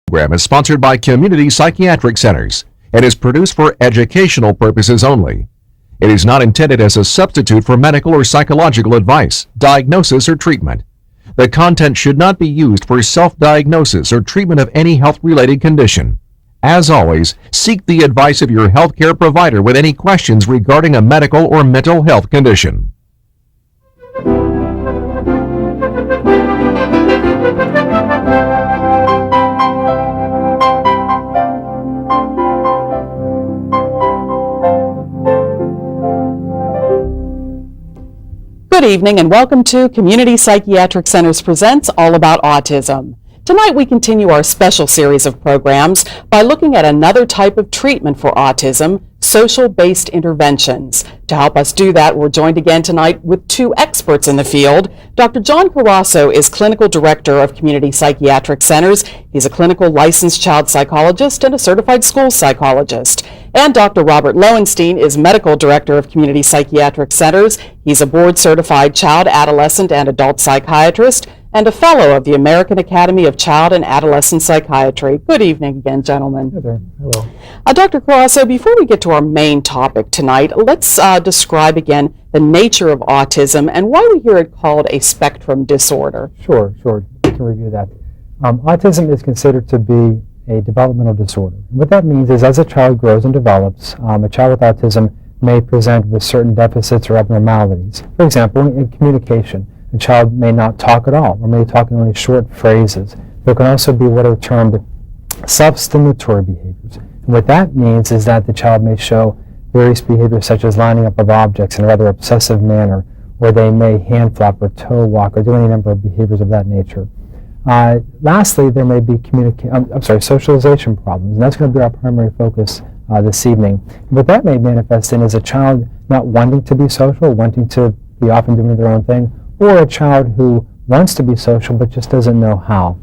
program is sponsored by Community Psychiatric Centers and is produced for educational purposes only. It is not intended as a substitute for medical or psychological advice, diagnosis, or treatment. The content should not be used for self-diagnosis or treatment of any health-related condition. As always, seek the advice of your healthcare provider with any questions regarding a medical or mental health condition. Good evening and welcome to Community Psychiatric Centers Presents All About Autism. Tonight we continue our special series of programs by looking at another type of treatment for autism, social-based interventions. To help us do that, we're joined again tonight with two experts in the field. Dr. John Carasso is Clinical Director of Community Psychiatric Centers. He's a clinical licensed child psychologist and a certified school psychologist. And Dr. Robert Lowenstein is Medical Director of Community Psychiatric Centers. He's a board-certified child, adolescent, and adult psychiatrist and a fellow of the American Academy of Child and Adolescent Psychiatry. Good evening again, gentlemen. Hey there. Hello. Dr. Carasso, before we get to our main topic tonight, let's describe again the nature of autism and why we hear it called a spectrum disorder. Sure. We can review that. Autism is considered to be a developmental disorder. What that means is as a child grows and develops, a child with autism may present with certain deficits or abnormalities. For example, in communication, a child may not talk at all or may talk in only short phrases. There can also be what are termed self-stimulatory behaviors. And what that means is that the child may show various behaviors such as lining up of objects in a rather obsessive manner, or they may hand flap or toe walk or do any number of behaviors of that nature. Lastly, there may be socialization problems, and that's going to be our primary focus this evening. What that may manifest in is a child not wanting to be social, wanting to be off and doing their own thing, or a child who wants to be social but just doesn't know how.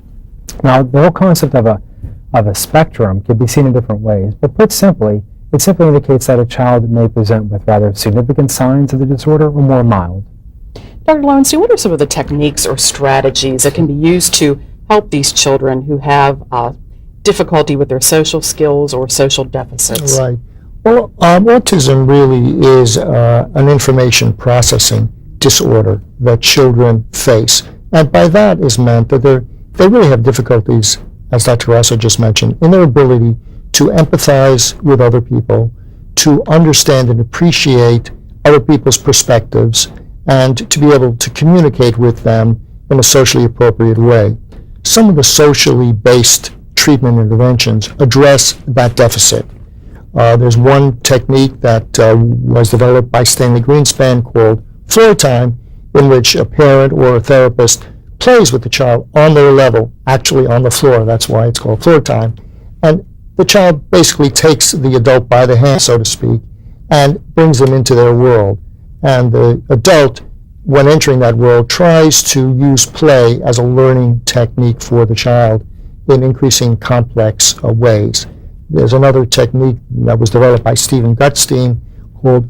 Now, the whole concept of a spectrum can be seen in different ways, but put simply, it simply indicates that a child may present with rather significant signs of the disorder or more mild. Dr. Lowenstein, what are some of the techniques or strategies that can be used to help these children who have difficulty with their social skills or social deficits? Right. Well, autism really is an information processing disorder that children face. And by that is meant that they really have difficulties, as Dr. Carasso just mentioned, in their ability to empathize with other people, to understand and appreciate other people's perspectives, and to be able to communicate with them in a socially appropriate way. Some of the socially based treatment interventions address that deficit. There's one technique that was developed by Stanley Greenspan called floor time, in which a parent or a therapist plays with the child on their level, actually on the floor. That's why it's called floor time. And the child basically takes the adult by the hand, so to speak, and brings them into their world. And the adult, when entering that world, tries to use play as a learning technique for the child in increasing complex ways. There's another technique that was developed by Stephen Gutstein called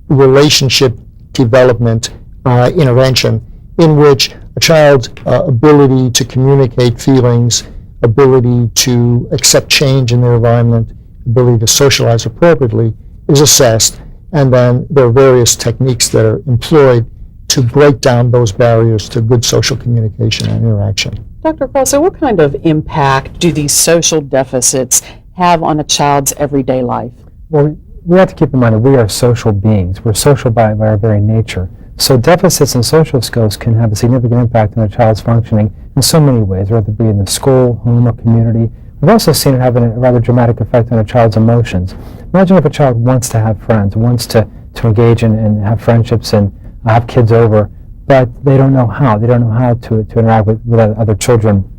relationship development intervention, in which a child's ability to communicate feelings, ability to accept change in their environment, ability to socialize appropriately is assessed, and then there are various techniques that are employed to break down those barriers to good social communication and interaction. Dr. Carasso, what kind of impact do these social deficits have on a child's everyday life? Well, we have to keep in mind that we are social beings. We're social by our very nature. So deficits in social skills can have a significant impact on a child's functioning in so many ways, whether it be in the school, home, or community. We've also seen it having a rather dramatic effect on a child's emotions. Imagine if a child wants to have friends, wants to engage and have friendships and have kids over, but they don't know how. They don't know how to interact with other children.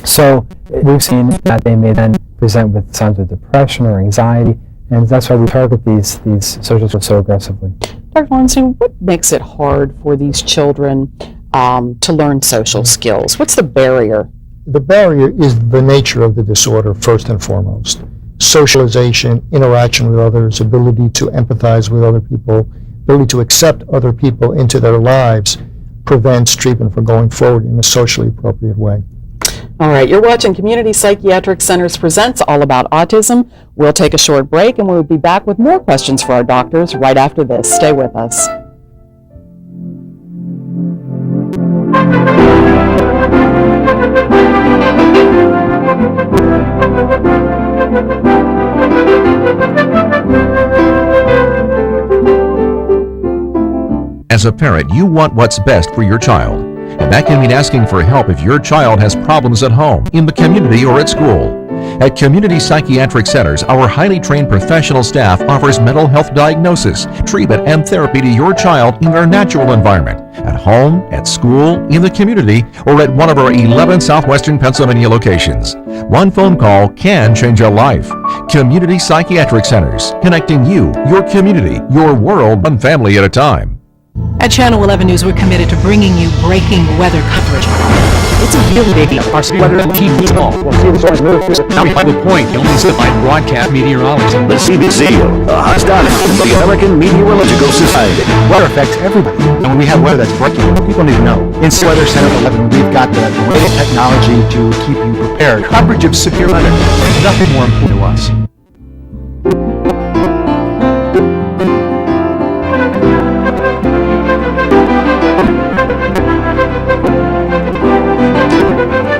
So we've seen that they may then present with signs of depression or anxiety, and that's why we target these social skills so aggressively. Dr. Lowenstein, what makes it hard for these children to learn social skills? What's the barrier? The barrier is the nature of the disorder, first and foremost. Socialization, interaction with others, ability to empathize with other people, ability to accept other people into their lives prevents treatment from going forward in a socially appropriate way. All right, you're watching Community Psychiatric Centers Presents All About Autism. We'll take a short break and we'll be back with more questions for our doctors right after this. Stay with us. As a parent, you want what's best for your child. And that can mean asking for help if your child has problems at home, in the community, or at school. At Community Psychiatric Centers, our highly trained professional staff offers mental health diagnosis, treatment, and therapy to your child in their natural environment, at home, at school, in the community, or at one of our 11 southwestern Pennsylvania locations. One phone call can change a life. Community Psychiatric Centers, connecting you, your community, your world, one family at a time. At Channel 11 News, we're committed to bringing you breaking weather coverage. It's a really big deal. Our weather team is small. We'll see the stories move. Now we find the point. The only certified broadcast meteorologists. The CPC, the Hostonic, the American Meteorological Society. Weather affects everybody. And when we have weather that's breaking, people need to know. In Weather Center 11, we've got the latest technology to keep you prepared. Coverage of severe weather. There's nothing more important to us.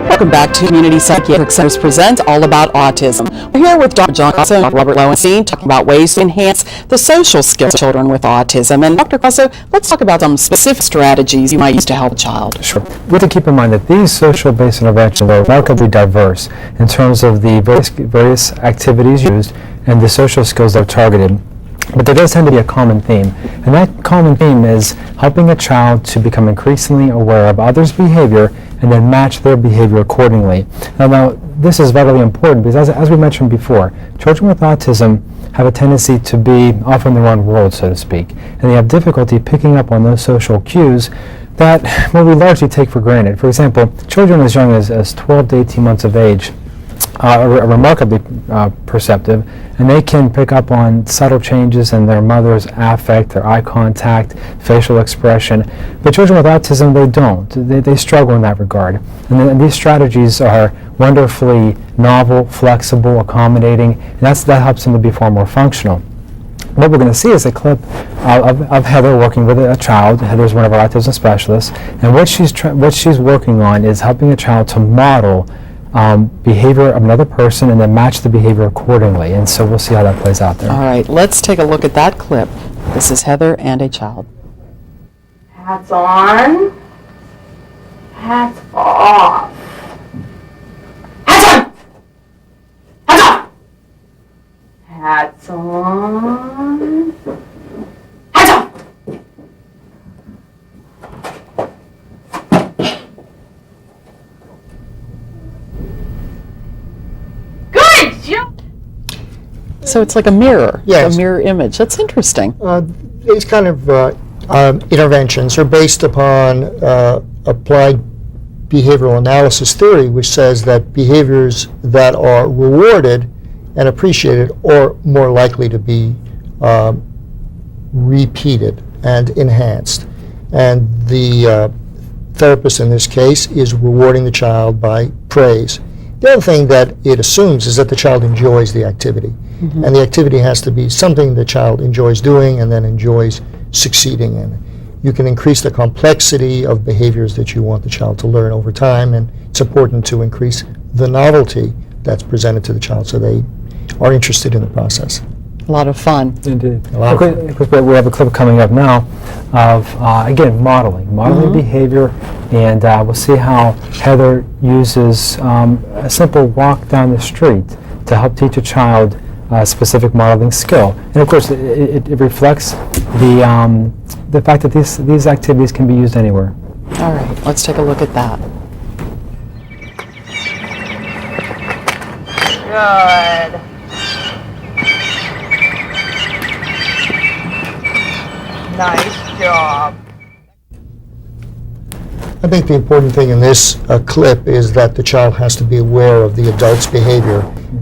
Welcome back to Community Psychiatric Centers Present All About Autism. We're here with Dr. John Casso and Robert Lowenstein talking about ways to enhance the social skills of children with autism. And Dr. Casso, let's talk about some specific strategies you might use to help a child. Sure. We have to keep in mind that these social-based interventions are remarkably diverse in terms of the various activities used and the social skills that are targeted. But there does tend to be a common theme, and that common theme is helping a child to become increasingly aware of others' behavior and then match their behavior accordingly. Now this is vitally important because as we mentioned before, children with autism have a tendency to be off in their own world, so to speak, and they have difficulty picking up on those social cues that we largely take for granted. For example, children as young as 12 to 18 months of age are remarkably perceptive, and they can pick up on subtle changes in their mother's affect, their eye contact, facial expression. But children with autism, they don't. They struggle in that regard. And these strategies are wonderfully novel, flexible, accommodating, and that helps them to be far more functional. What we're going to see is a clip of Heather working with a child. Heather's one of our autism specialists, and what she's working on is helping a child to model behavior of another person and then match the behavior accordingly. And so we'll see how that plays out there. All right, let's take a look at that clip. This is Heather and a child. Hats on. Hats off. Hats on! Hats off! Hats on. Hats off! So it's like a mirror, Yes. a mirror image. That's interesting. These kind of interventions are based upon applied behavioral analysis theory, which says that behaviors that are rewarded and appreciated are more likely to be repeated and enhanced. And the therapist in this case is rewarding the child by praise. The other thing that it assumes is that the child enjoys the activity. Mm-hmm. And the activity has to be something the child enjoys doing and then enjoys succeeding in. You can increase the complexity of behaviors that you want the child to learn over time, and it's important to increase the novelty that's presented to the child so they are interested in the process. A lot of fun. Indeed. A lot of fun. We have a clip coming up now of, again, modeling behavior, and we'll see how Heather uses a simple walk down the street to help teach a child a specific modeling skill. And of course, it reflects the fact that these activities can be used anywhere. All right, let's take a look at that. Good. Nice job. I think the important thing in this clip is that the child has to be aware of the adult's behavior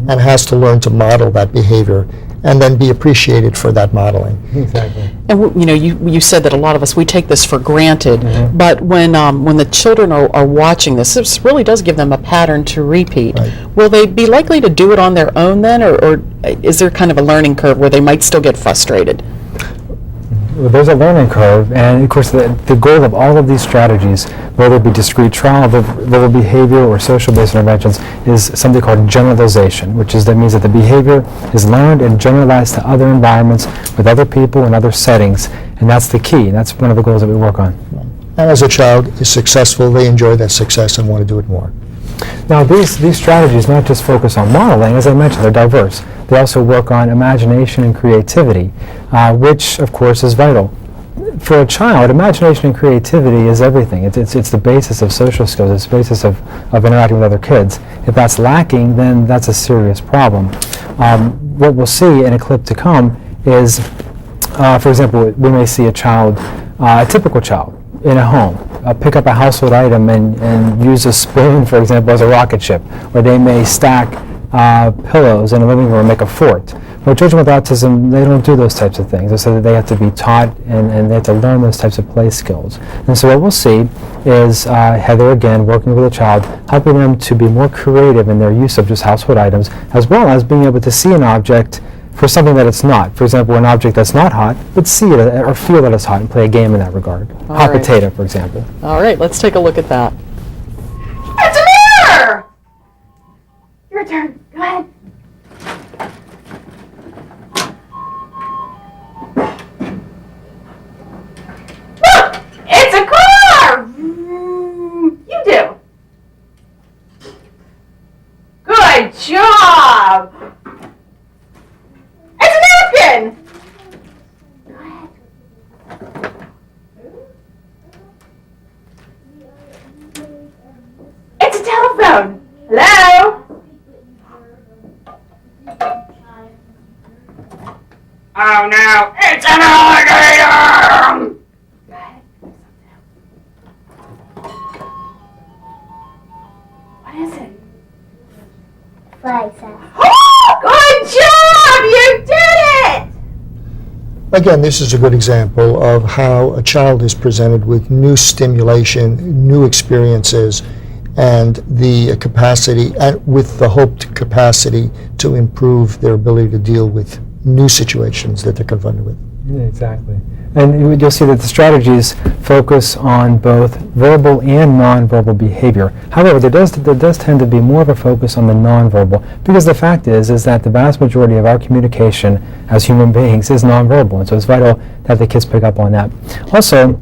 and has to learn to model that behavior. and then be appreciated for that modeling. Exactly. And you said that a lot of us, we take this for granted, but when the children are watching this really does give them a pattern to repeat. Right. Will they be likely to do it on their own then, or is there kind of a learning curve where they might still get frustrated? Well, there's a learning curve, and of course the goal of all of these strategies, whether it be discrete trial, verbal behavior, or social-based interventions, is something called generalization, that means that the behavior is learned and generalized to other environments with other people and other settings, and that's the key. That's one of the goals that we work on. And as a child is successful, they enjoy that success and want to do it more. Now, these strategies not just focus on modeling, as I mentioned, they're diverse. They also work on imagination and creativity, which, of course, is vital. For a child, imagination and creativity is everything. It's the basis of social skills. It's the basis of interacting with other kids. If that's lacking, then that's a serious problem. What we'll see in a clip to come is, for example, we may see a child, a typical child, in a home, pick up a household item and use a spoon, for example, as a rocket ship, or they may stack pillows in a living room and make a fort. Well, children with autism, they don't do those types of things, so they have to be taught and they have to learn those types of play skills. And so what we'll see is Heather, again, working with a child, helping them to be more creative in their use of just household items, as well as being able to see an object for something that it's not. For example, an object that's not hot, but see it or feel that it's hot and play a game in that regard. Hot potato, for example. All right, let's take a look at that. It's a mirror! Your turn. Go ahead. Look! It's a car! You do. Good job! It's a napkin! Go ahead. It's a telephone. Hello? Oh no, it's an alligator! Go ahead. What is it? Good job! You did it! Again, this is a good example of how a child is presented with new stimulation, new experiences, and the capacity, with the hoped capacity to improve their ability to deal with new situations that they're confronted with. Yeah, exactly. And you'll see that the strategies focus on both verbal and nonverbal behavior. However, there does tend to be more of a focus on the nonverbal, because the fact is that the vast majority of our communication as human beings is nonverbal, and so it's vital that the kids pick up on that. Also,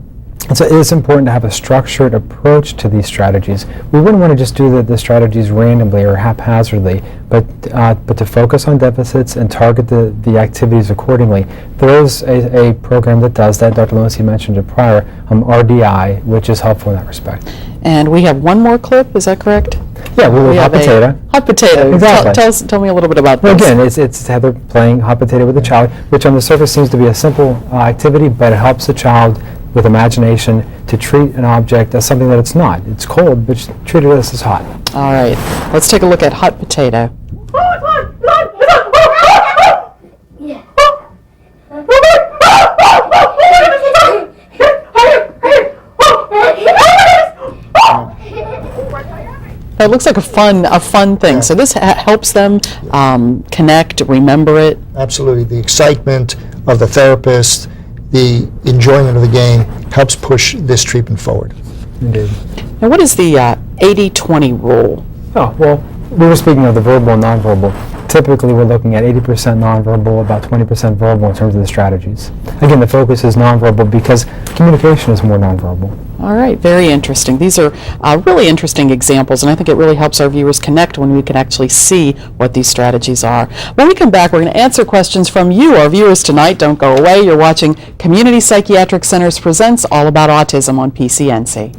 so it is important to have a structured approach to these strategies. We wouldn't want to just do the strategies randomly or haphazardly, but to focus on deficits and target the activities accordingly. There is a program that does that. Dr. Lunacy mentioned it prior, RDI, which is helpful in that respect. And we have one more clip, is that correct? Yeah, we have hot potato. Hot potato. Exactly. Tell me a little bit about Well, this. again, it's Heather playing hot potato with the child, which on the surface seems to be a simple activity, but it helps the child with imagination to treat an object as something that it's not. It's cold, but treat it as it's hot. All right, let's take a look at hot potato. It looks like a fun thing. So this helps them connect, remember it. Absolutely. The excitement of the therapist, the enjoyment of the game helps push this treatment forward. Indeed. Now, what is the 80-20 rule? Oh, well, we were speaking of the verbal and nonverbal. Typically, we're looking at 80% nonverbal, about 20% verbal in terms of the strategies. Again, the focus is nonverbal because communication is more nonverbal. All right, very interesting. These are really interesting examples, and I think it really helps our viewers connect when we can actually see what these strategies are. When we come back, we're going to answer questions from you, our viewers, tonight. Don't go away. You're watching Community Psychiatric Centers Presents All About Autism on PCNC.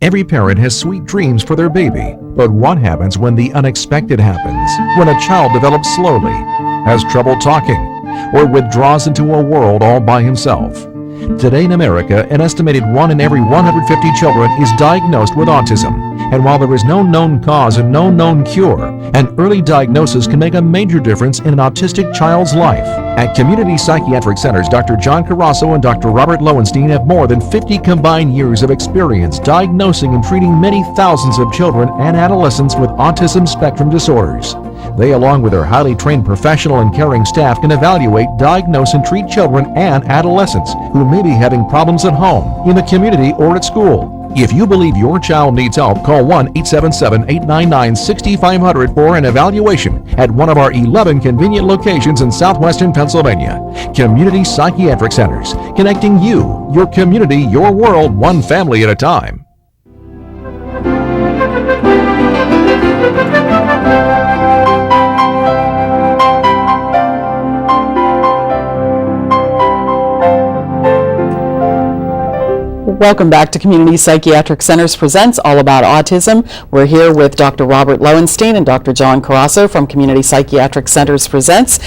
Every parent has sweet dreams for their baby, but what happens when the unexpected happens? When a child develops slowly, has trouble talking, or withdraws into a world all by himself. Today in America, an estimated 1 in every 150 children is diagnosed with autism. And while there is no known cause and no known cure, an early diagnosis can make a major difference in an autistic child's life. At Community Psychiatric Centers, Dr. John Carasso and Dr. Robert Lowenstein have more than 50 combined years of experience diagnosing and treating many thousands of children and adolescents with autism spectrum disorders. They, along with their highly trained professional and caring staff, can evaluate, diagnose, and treat children and adolescents who may be having problems at home, in the community, or at school. If you believe your child needs help, call 1-877-899-6500 for an evaluation at one of our 11 convenient locations in southwestern Pennsylvania. Community Psychiatric Centers, connecting you, your community, your world, one family at a time. Welcome back to Community Psychiatric Centers Presents All About Autism. We're here with Dr. Robert Lowenstein and Dr. John Carasso from Community Psychiatric Centers Presents.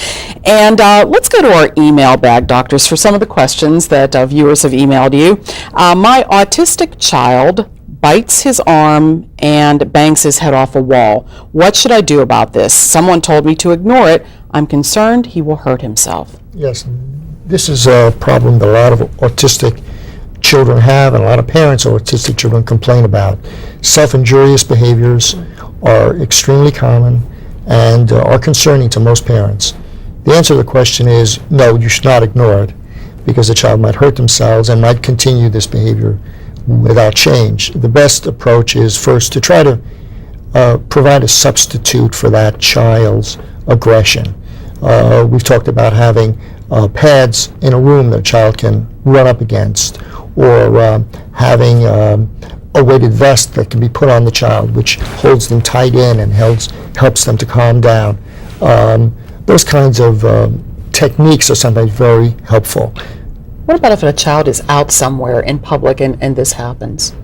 And let's go to our email bag, doctors, for some of the questions that viewers have emailed you. My autistic child bites his arm and bangs his head off a wall. What should I do about this? Someone told me to ignore it. I'm concerned he will hurt himself. Yes, this is a problem that a lot of autistic children have, and a lot of parents of autistic children complain about. Self-injurious behaviors are extremely common and are concerning to most parents. The answer to the question is no, you should not ignore it, because the child might hurt themselves and might continue this behavior without change. The best approach is first to try to provide a substitute for that child's aggression. We've talked about having pads in a room that a child can run up against, or having a weighted vest that can be put on the child, which holds them tight in and helps them to calm down. Those kinds of techniques are sometimes very helpful. What about if a child is out somewhere in public and this happens?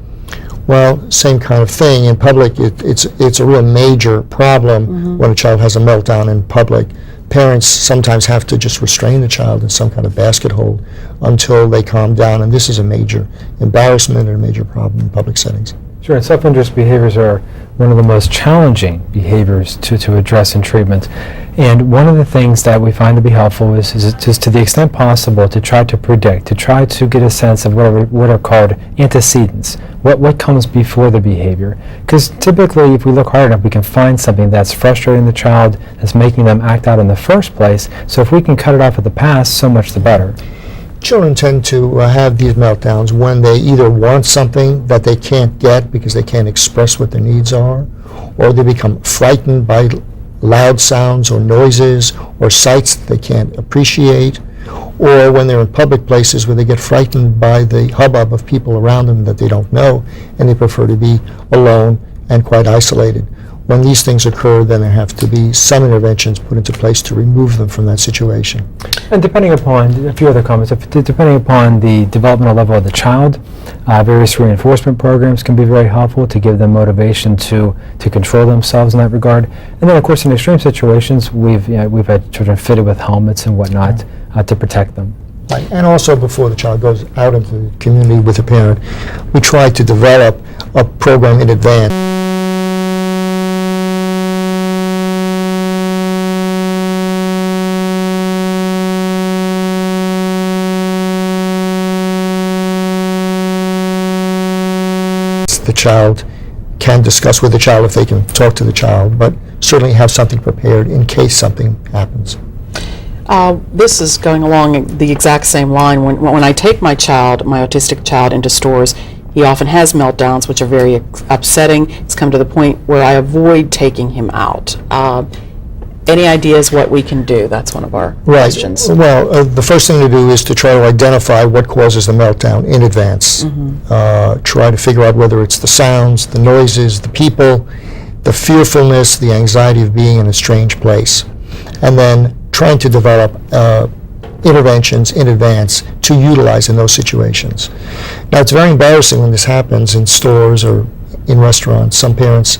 Well, same kind of thing. In public, it's a real major problem when a child has a meltdown in public. Parents sometimes have to just restrain the child in some kind of basket hold until they calm down, and this is a major embarrassment and a major problem in public settings. Sure, and self-injurious behaviors are one of the most challenging behaviors to address in treatment. And one of the things that we find to be helpful is just to the extent possible to try to predict, to try to get a sense of what are called antecedents, what comes before the behavior. Because typically, if we look hard enough, we can find something that's frustrating the child, that's making them act out in the first place. So if we can cut it off at the pass, so much the better. Children tend to have these meltdowns when they either want something that they can't get because they can't express what their needs are, or they become frightened by loud sounds or noises or sights that they can't appreciate, or when they're in public places where they get frightened by the hubbub of people around them that they don't know, and they prefer to be alone and quite isolated. When these things occur, then there have to be some interventions put into place to remove them from that situation. And depending upon, a few other comments, depending upon the developmental level of the child, various reinforcement programs can be very helpful to give them motivation to control themselves in that regard. And then, of course, in extreme situations, we've had children fitted with helmets and whatnot to protect them. Right. And also, before the child goes out into the community with a parent, we try to develop a program in advance. The child can discuss with the child if they can talk to the child, but certainly have something prepared in case something happens. This is going along the exact same line. When I take my autistic child into stores, he often has meltdowns, which are very upsetting. It's come to the point where I avoid taking him out. Any ideas what we can do? That's one of our questions. Well, the first thing to do is to try to identify what causes the meltdown in advance. Try to figure out whether it's the sounds, the noises, the people, the fearfulness, the anxiety of being in a strange place. And then trying to develop interventions in advance to utilize in those situations. Now, it's very embarrassing when this happens in stores or in restaurants. Some parents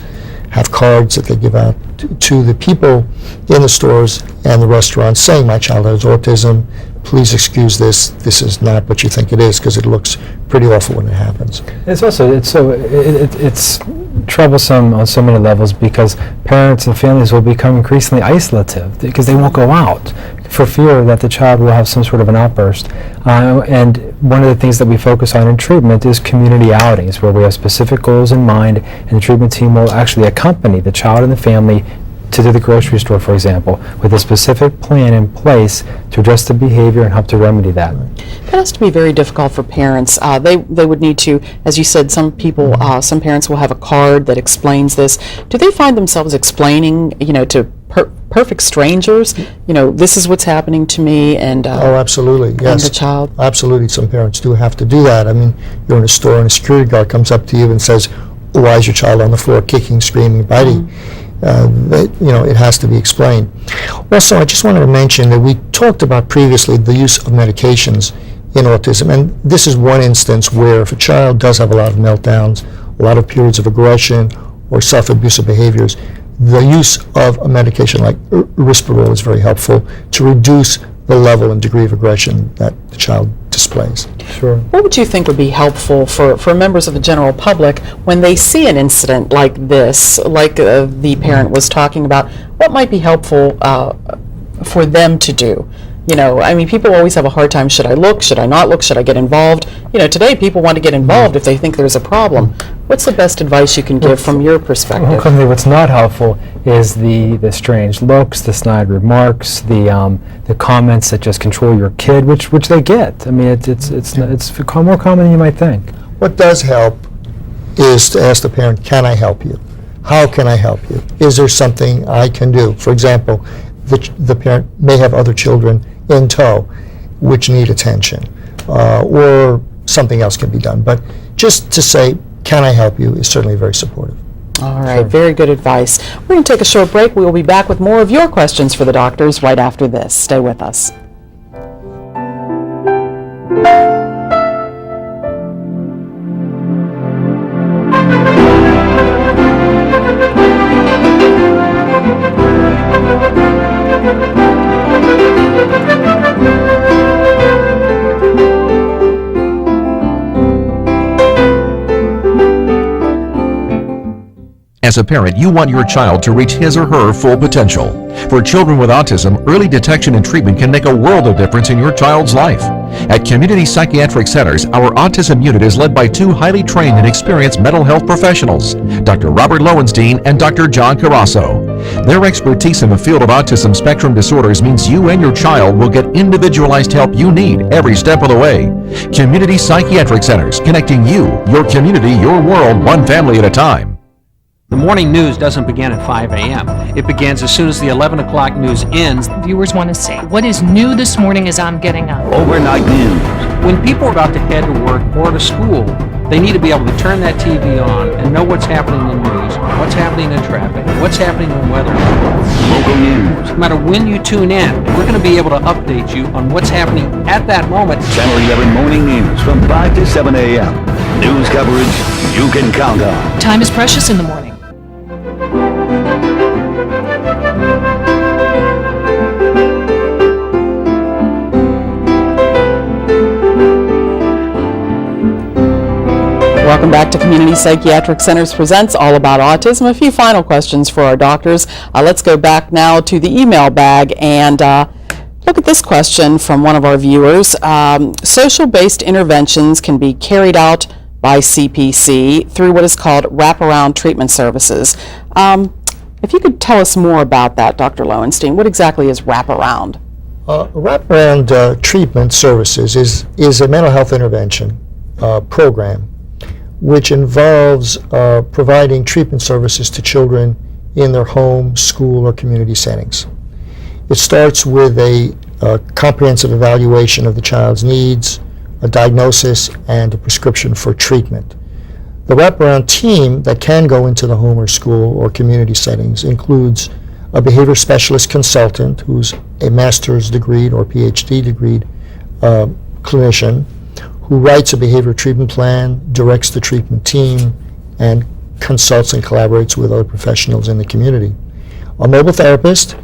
have cards that they give out to the people in the stores and the restaurants saying, my child has autism, please excuse this, this is not what you think it is, because it looks pretty awful when it happens. It's troublesome on so many levels because parents and families will become increasingly isolative because they won't go out for fear that the child will have some sort of an outburst. And one of the things that we focus on in treatment is community outings, where we have specific goals in mind, and the treatment team will actually accompany the child and the family to the grocery store, for example, with a specific plan in place to address the behavior and help to remedy that. That has to be very difficult for parents. They would need to, as you said, some parents will have a card that explains this. Do they find themselves explaining, to perfect strangers, this is what's happening to me, and oh, absolutely, yes. And the child? Absolutely, some parents do have to do that. I mean, you're in a store and a security guard comes up to you and says, why is your child on the floor kicking, screaming, biting? It has to be explained. Also, I just wanted to mention that we talked about previously the use of medications in autism, and this is one instance where if a child does have a lot of meltdowns, a lot of periods of aggression or self-abusive behaviors, the use of a medication like Risperdal is very helpful to reduce the level and degree of aggression that the child displays. Sure. What would you think would be helpful for members of the general public when they see an incident like this, like the parent was talking about? What might be helpful for them to do? People always have a hard time. Should I look? Should I not look? Should I get involved? Today people want to get involved if they think there's a problem. What's the best advice you can give from your perspective? What's not helpful is the strange looks, the snide remarks, the comments that just control your kid, which they get. I mean, it's more common than you might think. What does help is to ask the parent, can I help you? How can I help you? Is there something I can do? For example, the parent may have other children in tow which need attention, or something else can be done. But just to say, can I help you, is certainly very supportive. All right, very good advice. We're going to take a short break. We will be back with more of your questions for the doctors right after this. Stay with us. As a parent, you want your child to reach his or her full potential. For children with autism, early detection and treatment can make a world of difference in your child's life. At Community Psychiatric Centers, our autism unit is led by two highly trained and experienced mental health professionals, Dr. Robert Lowenstein and Dr. John Carasso. Their expertise in the field of autism spectrum disorders means you and your child will get individualized help you need every step of the way. Community Psychiatric Centers, connecting you, your community, your world, one family at a time. The morning news doesn't begin at 5 a.m. It begins as soon as the 11 o'clock news ends. Viewers want to say, what is new this morning as I'm getting up? Overnight news. When people are about to head to work or to school, they need to be able to turn that TV on and know what's happening in news, what's happening in traffic, what's happening in weather. Local news. No matter when you tune in, we're going to be able to update you on what's happening at that moment. Channel 11 morning news from 5 to 7 a.m. News coverage you can count on. Time is precious in the morning. Welcome back to Community Psychiatric Centers Presents All About Autism. A few final questions for our doctors. Let's go back now to the email bag and look at this question from one of our viewers. Social-based interventions can be carried out by CPC through what is called wraparound treatment services. If you could tell us more about that, Dr. Lowenstein, what exactly is wraparound? Wraparound treatment services is a mental health intervention program which involves providing treatment services to children in their home, school, or community settings. It starts with a comprehensive evaluation of the child's needs, a diagnosis, and a prescription for treatment. The wraparound team that can go into the home or school or community settings includes a behavior specialist consultant who's a master's degree or PhD degree clinician who writes a behavior treatment plan, directs the treatment team, and consults and collaborates with other professionals in the community. A mobile therapist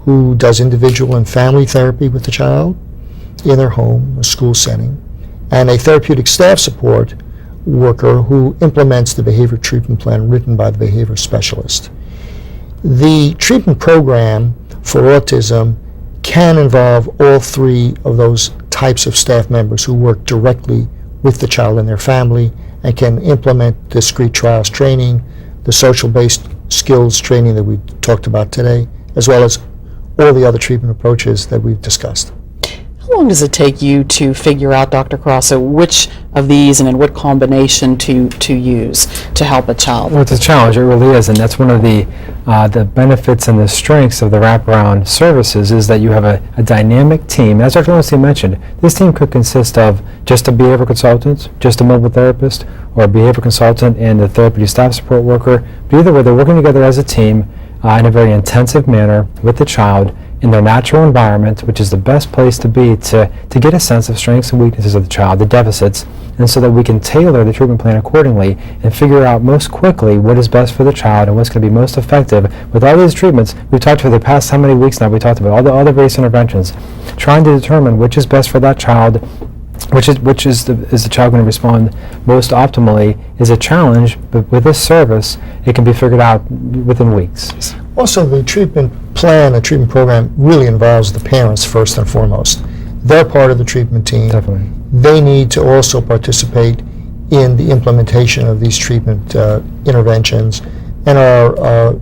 who does individual and family therapy with the child in their home or school setting, and a therapeutic staff support worker who implements the behavior treatment plan written by the behavior specialist. The treatment program for autism can involve all three of those types of staff members who work directly with the child and their family and can implement discrete trials training, the social-based skills training that we talked about today, as well as all the other treatment approaches that we've discussed. How long does it take you to figure out, Dr. Crosso, which of these and in what combination to use to help a child? Well, it's a challenge, it really is, and that's one of the benefits and the strengths of the wraparound services is that you have a dynamic team. As Dr. Lindsay mentioned, this team could consist of just a behavior consultant, just a mobile therapist, or a behavior consultant and a therapeutic staff support worker. But either way, they're working together as a team in a very intensive manner with the child in their natural environment, which is the best place to be to get a sense of strengths and weaknesses of the child, the deficits, and so that we can tailor the treatment plan accordingly and figure out most quickly what is best for the child and what's going to be most effective with all these treatments. We've talked for the past how many weeks now, we talked about all the various interventions, trying to determine which is best for that child, which is the child going to respond most optimally is a challenge, but with this service, it can be figured out within weeks. Also, the treatment plan, the treatment program really involves the parents first and foremost. They're part of the treatment team. Definitely. They need to also participate in the implementation of these treatment interventions and are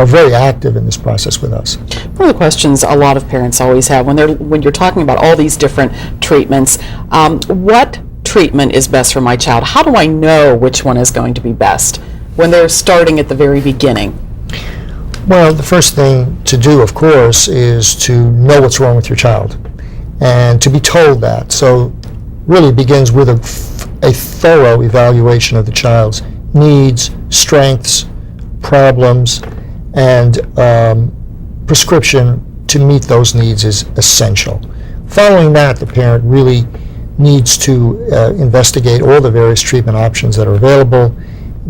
very active in this process with us. One of the questions a lot of parents always have when you're talking about all these different treatments, what treatment is best for my child? How do I know which one is going to be best when they're starting at the very beginning? Well, the first thing to do, of course, is to know what's wrong with your child and to be told that. So really begins with a thorough evaluation of the child's needs, strengths, problems, and prescription to meet those needs is essential. Following that, the parent really needs to investigate all the various treatment options that are available,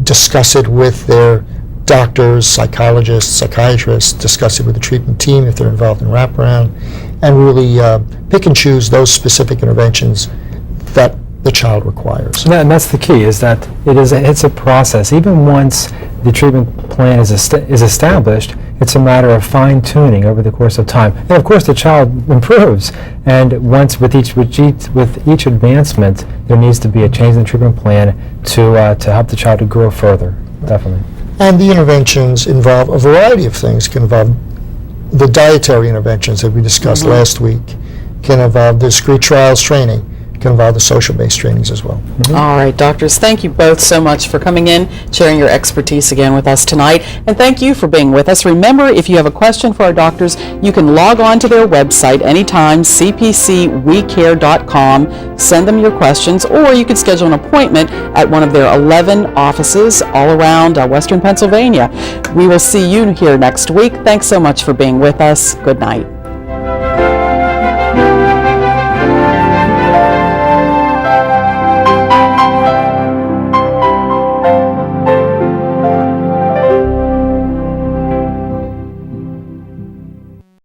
discuss it with their doctors, psychologists, psychiatrists, discuss it with the treatment team if they're involved in wraparound, and really pick and choose those specific interventions that the child requires. And that's the key, is that it's a process. Even once the treatment plan is established, it's a matter of fine-tuning over the course of time. And of course, the child improves, and once with each advancement, there needs to be a change in the treatment plan to help the child to grow further. Definitely. And the interventions involve a variety of things. Can involve the dietary interventions that we discussed last week, can involve discrete trials training, can involve the social-based trainings as well. All right, doctors, thank you both so much for coming in, sharing your expertise again with us tonight, and thank you for being with us. Remember, if you have a question for our doctors, you can log on to their website anytime, cpcwecare.com, send them your questions, or you can schedule an appointment at one of their 11 offices all around Western Pennsylvania. We will see you here next week. Thanks so much for being with us. Good night.